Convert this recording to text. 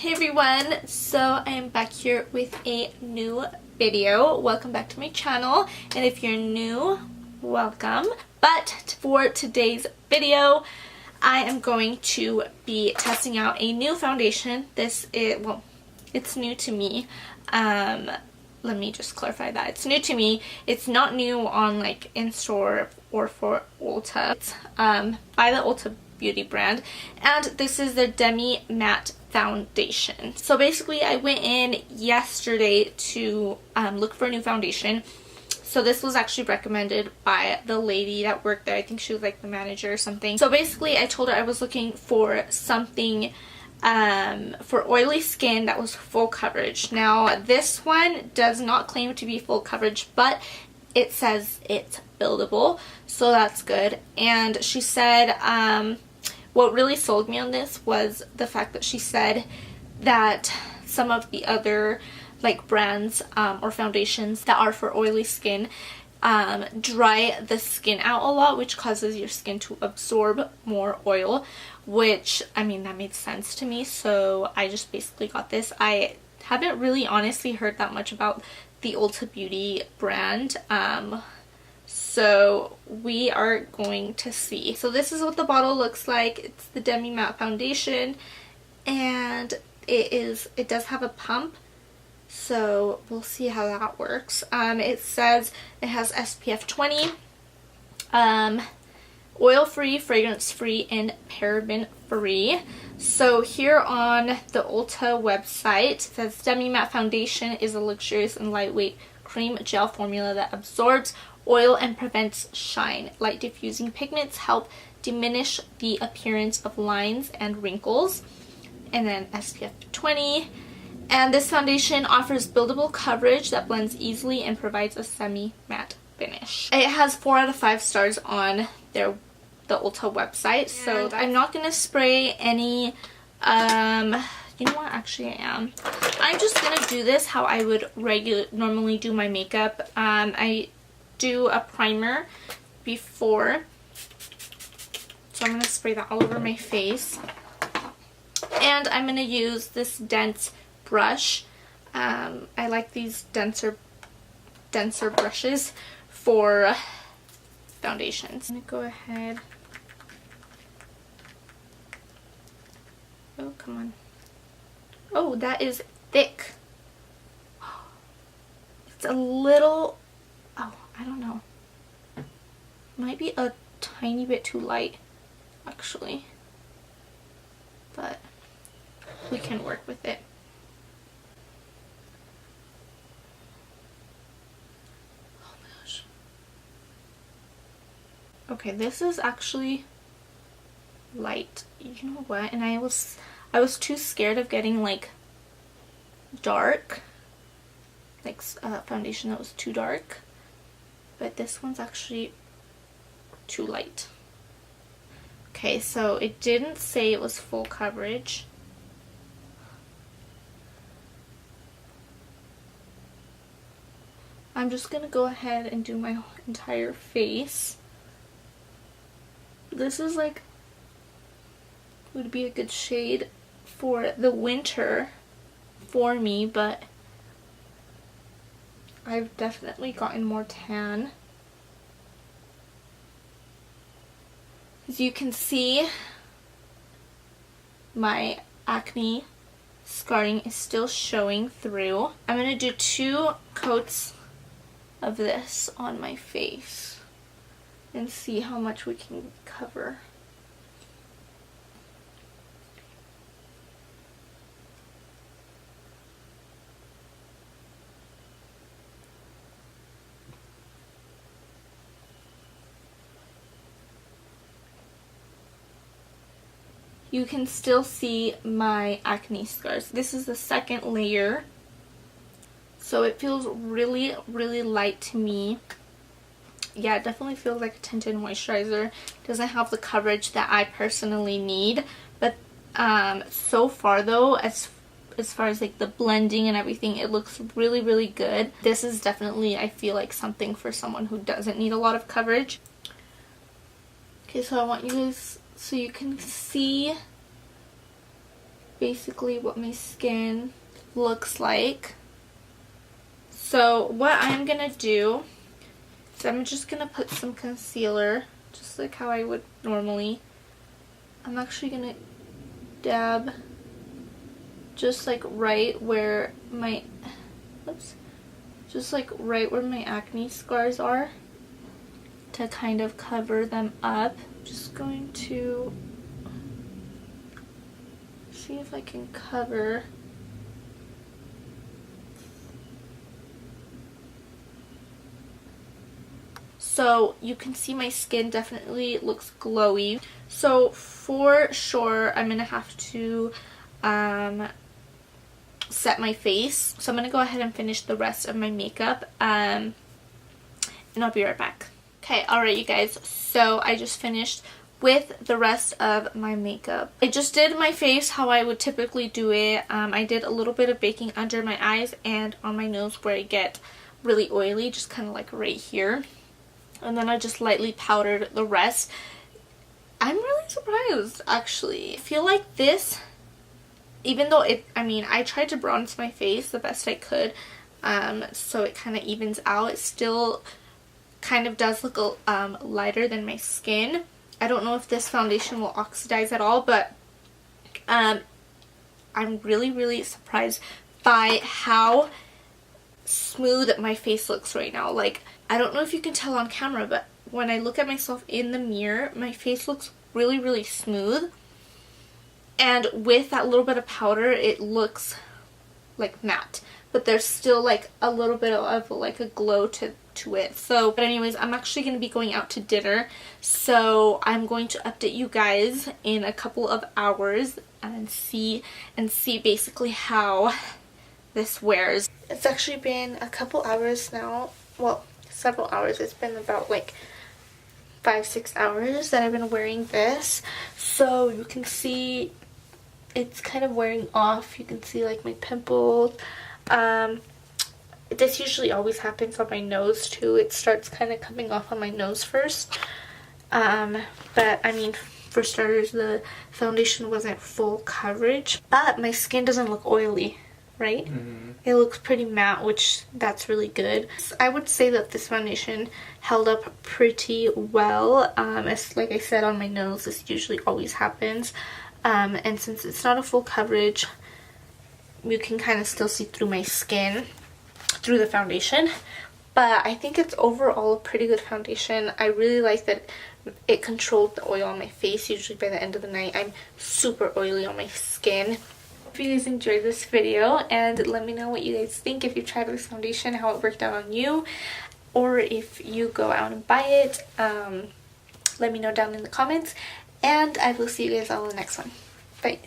Hey everyone, so I am back here with a new video. Welcome back to my channel, and if you're new, welcome. But for today's video, I am going to be testing out a new foundation. It's new to me. Let me just clarify that. It's new to me. It's not new on like in-store or for Ulta. It's by the Ulta Beauty brand, and this is the Demi Matte Foundation. So basically I went in yesterday to look for a new foundation. So this was actually recommended by the lady that worked there. I think she was like the manager or something. So basically I told her I was looking for something for oily skin that was full coverage. Now this one does not claim to be full coverage, but it says it's buildable, so that's good. And she said what really sold me on this was the fact that she said that some of the other like brands or foundations that are for oily skin dry the skin out a lot, which causes your skin to absorb more oil, which I mean that made sense to me, so I just basically got this. I haven't really honestly heard that much about the Ulta Beauty brand, so we are going to see. So this is what the bottle looks like. It's the Demi Matte Foundation, and it does have a pump, so we'll see how that works. It says it has SPF 20, oil-free, fragrance-free, and paraben-free. So here on the Ulta website, it says Demi Matte Foundation is a luxurious and lightweight cream gel formula that absorbs oil and prevents shine. Light diffusing pigments help diminish the appearance of lines and wrinkles. And then SPF 20. And this foundation offers buildable coverage that blends easily and provides a semi-matte finish. It has 4 out of 5 stars on the Ulta website. So I'm not going to spray any, you know what, actually I am. I'm just going to do this how I would normally do my makeup. I do a primer before, so I'm going to spray that all over my face. And I'm going to use this dense brush. I like these denser brushes for foundations. I'm going to go ahead. Oh, come on. Oh, that is thick. It's a little, oh, I don't know. Might be a tiny bit too light, actually. But we can work with it. Oh my gosh. Okay, this is actually light. You know what? And I was too scared of getting like dark, like foundation that was too dark, but this one's actually too light. Okay, so it didn't say it was full coverage. I'm just gonna go ahead and do my entire face. This is like, would be a good shade for the winter for me, but I've definitely gotten more tan. As you can see, my acne scarring is still showing through. I'm going to do 2 coats of this on my face and see how much we can cover. You can still see my acne scars. This is the second layer, so it feels really, really light to me. Yeah, it definitely feels like a tinted moisturizer. It doesn't have the coverage that I personally need, but so far though, as far as like the blending and everything, it looks really, really good. This is definitely, I feel like, something for someone who doesn't need a lot of coverage. Okay, so I want you guys, so you can see basically what my skin looks like. So what I'm gonna do is I'm just gonna put some concealer, just like how I would normally. I'm actually gonna dab just like right where my, just like right where my acne scars are, to kind of cover them up. Just going to see if I can cover. So you can see my skin definitely looks glowy. So for sure I'm gonna have to set my face. So I'm gonna go ahead and finish the rest of my makeup and I'll be right back. Okay, alright you guys, so I just finished with the rest of my makeup. I just did my face how I would typically do it. I did a little bit of baking under my eyes and on my nose where I get really oily, just kind of like right here. And then I just lightly powdered the rest. I'm really surprised actually. I feel like this, even though I tried to bronze my face the best I could, so it kind of evens out, it still kind of does look lighter than my skin. I don't know if this foundation will oxidize at all, but I'm really surprised by how smooth my face looks right now. Like, I don't know if you can tell on camera, but when I look at myself in the mirror, my face looks really smooth. And with that little bit of powder, it looks like matte. But there's still like a little bit of like a glow to it. So, but anyways, I'm actually going to be going out to dinner. So I'm going to update you guys in a couple of hours and see basically how this wears. It's actually been a couple hours now. Well, several hours. It's been about like 5-6 hours that I've been wearing this. So you can see it's kind of wearing off. You can see like my pimples. This usually always happens on my nose too. It starts kind of coming off on my nose first. But I mean, for starters, the foundation wasn't full coverage. But my skin doesn't look oily, right? Mm-hmm. It looks pretty matte, which that's really good. I would say that this foundation held up pretty well. As like I said, on my nose, this usually always happens. And since it's not a full coverage, you can kind of still see through my skin through the foundation. But I think it's overall a pretty good foundation. I really like that it controlled the oil on my face. Usually by the end of the night, I'm super oily on my skin. Hope you guys enjoyed this video, and let me know what you guys think. If you tried this foundation, how it worked out on you, or if you go out and buy it. Let me know down in the comments, and I will see you guys all in the next one. Bye.